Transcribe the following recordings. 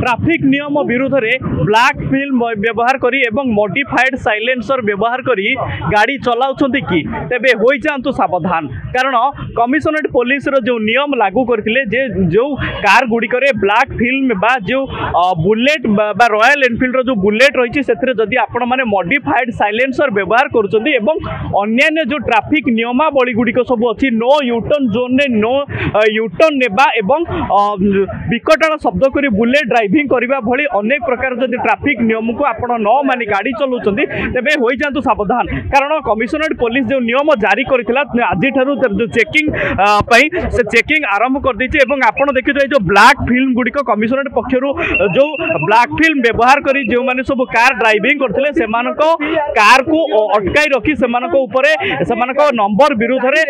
Traffic नियम विरुद्ध में ब्लैक फिल्म व्यवहार करी एवं मॉडिफाइड साइलेंसर व्यवहार करी गाड़ी चलाउछंती कि तेबे होई जांतु सावधान। कारण कमिशनरेट पुलिस रो जो नियम लागू करथिले जे जो कार गुडी करे ब्लैक फिल्म बा जो बुलेट बा रॉयल एनफील्ड रो जो बुलेट रही से जदि आपण माने मॉडिफाइड साइलेंसर व्यवहार करुछंती एवं अन्य जो ट्रैफिक नियमावली गुडी को सब अछि नो यूटर्न जोन ने नो यूटर्न नेबा एवं विकटाल शब्द करी बुलेट ड्राइविंग करबा भली अनेक प्रकार जदि ट्रैफिक नियम को आपण न मानी गाड़ी चलाउछंती तेबे होई जांतु सावधान। कारण कमिशनरेट पुलिस जो नियम जारी करथिला आज ठारू जो चेकिंग पई से चेकिंग आरंभ कर दैछि एवं आपण देखिथि जो ब्लैक फिल्म गुडी को कमिशनरेट पक्षरु जो ब्लैक फिल्म व्यवहार करी जो माने सब कार ड्राइविंग करथिले सेमानको कार को अटकाई रखी सेमानको ऊपरे सेमानको नंबर विरुद्ध रे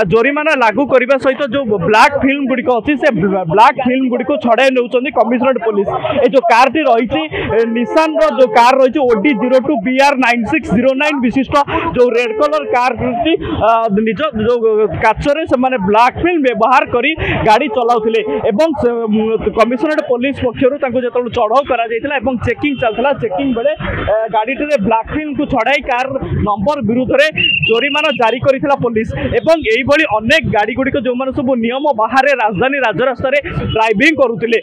जोरिमाना लागू करबा सहित जो ब्लैक फिल्म गुडी को अछि से ब्लैक फिल्म गुडी को छड़ाई नउछंती कमिशनरेट पुलिस। ए जो कार टी रही निशान रो जो कार रही ओडी 02 BR 9609 विशिष्ट जो रेड कलर कार टी निज जो काचरे से माने ब्लैक फिल्म व्यवहार करी गाड़ी चलाउथिले एवं कमिशनरेट पुलिस पक्षरु तांको जतल चढ़ाऊ करा जायतिला एवं चेकिंग चलथला चेकिंग बेले गाड़ी टे ब्लैक फिल्म को छड़ाई कार नंबर विरुद्ध रे जोरिमाना जारी करिथिला पुलिस एवं एई भली अनेक गाड़ी गुडी को जो माने सब नियम बाहर राजधानी राजरास्ता रे ड्राइविंग करुथिले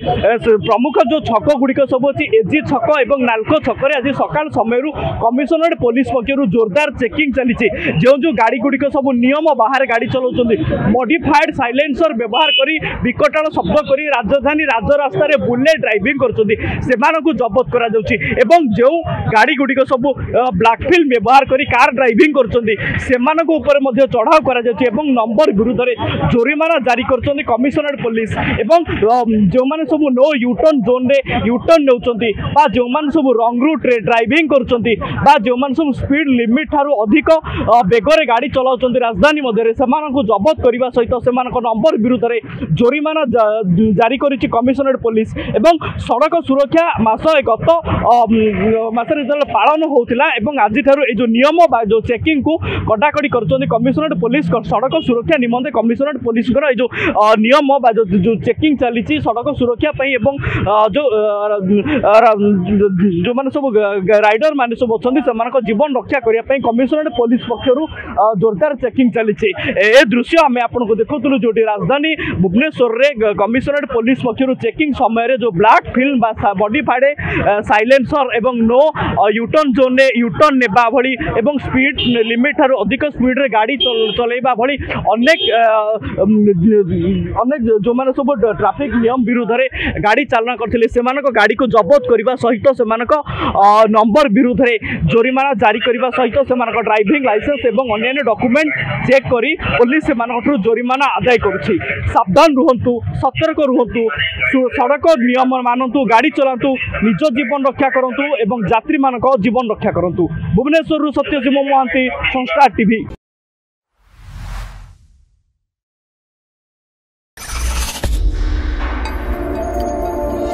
प्रमुख जो छक गुडी को सब अछि एजी छक एवं नालको छक रे आज सकाल समय कमिशनरेट पुलिस पक्षरु जोरदार चेकिंग चली जो गाड़ी गुडी को सब नियम बाहर गाड़ी चलाउछंती मॉडिफाइड साइलेंसर व्यवहार करी विकटाल शब्द करी राजधानी राजरास्ता रे बुलेट ड्राइविंग करछंती सेमानकु जब्त करा जाउछि एवं जो गाड़ी गुडी को सब ब्लैक फिल्म व्यवहार करी कार ड्राइविंग करछंती सेमानकु ऊपर मध्ये चढ़ाव करा जाउछि एवं नंबर विरुद्ध रे जोरिमाना जारी करछंती कमिशनरेट पुलिस एवं जो माने सब नो यूटर्न जोन रे यूटर्न नउछंती बा जो माने सब रंग रूट रे ड्राइविंग करछंती बा जो माने सब स्पीड लिमिट थारु अधिक बेगरे गाड़ी चलाउछंती राजधानी मध्ये रे सेमानकु जब्त करबा सहित सेमानक नंबर विरुद्ध रे जोरिमाना जारी करिछि कमिशनरेट पुलिस एवं सड़क सुरक्षा मास गत मासरे जल पालन होउतिला एवं आज ठारू ए जो नियम बा जो चेकिंग को कटाकड़ी करछंती कमिशनरेट पुलिस सड़क सुरक्षा निमंते कमिशनरेट पुलिस कर ए जो नियम बा जो चेकिंग चलीछि सड़क सुरक्षा पई एवं जो माने सब राइडर माने सब अछंती सेमानक जीवन रक्षा करिया पई कमिशनरेट पुलिस पक्षरु जोरदार चेकिंग चलीछि। ए दृश्य आमे आपन को देखौतलु जोटी राजधानी भुवनेश्वर रे कमिशनरेट पुलिस पक्षरु चेकिंग समय रे जो ब्लैक फिल्म बा मॉडिफाइड साइलेंसर एवं नो यूटर्न जोन रे यूटर्न नेबा भली एवं स्पीड लिमिट थारु अधिक स्पीड रे गाड़ी चलेबा भली अनेक अनेक जो माने सब ट्रैफिक नियम विरुद्ध रे गाड़ी चालना करथिले सेमानक गाड़ी को जब्त करबा सहित सेमानक नंबर विरुद्ध रे जोरिमाना जारी करबा सहित सेमानक ड्राइविंग लाइसेंस एवं अन्य डॉक्यूमेंट चेक करी पुलिस सेमानक जोरिमाना आदाय करुछि। सावधान रुहंतु सतर्क रुहंतु सड़क नियम मानतु गाड़ी चलांतु निज जीवन रक्षा करंतु एवं यात्री मानक जीवन रक्षा करंतु। भुवनेश्वर सत्यजिम महांती संस्कार टीवी।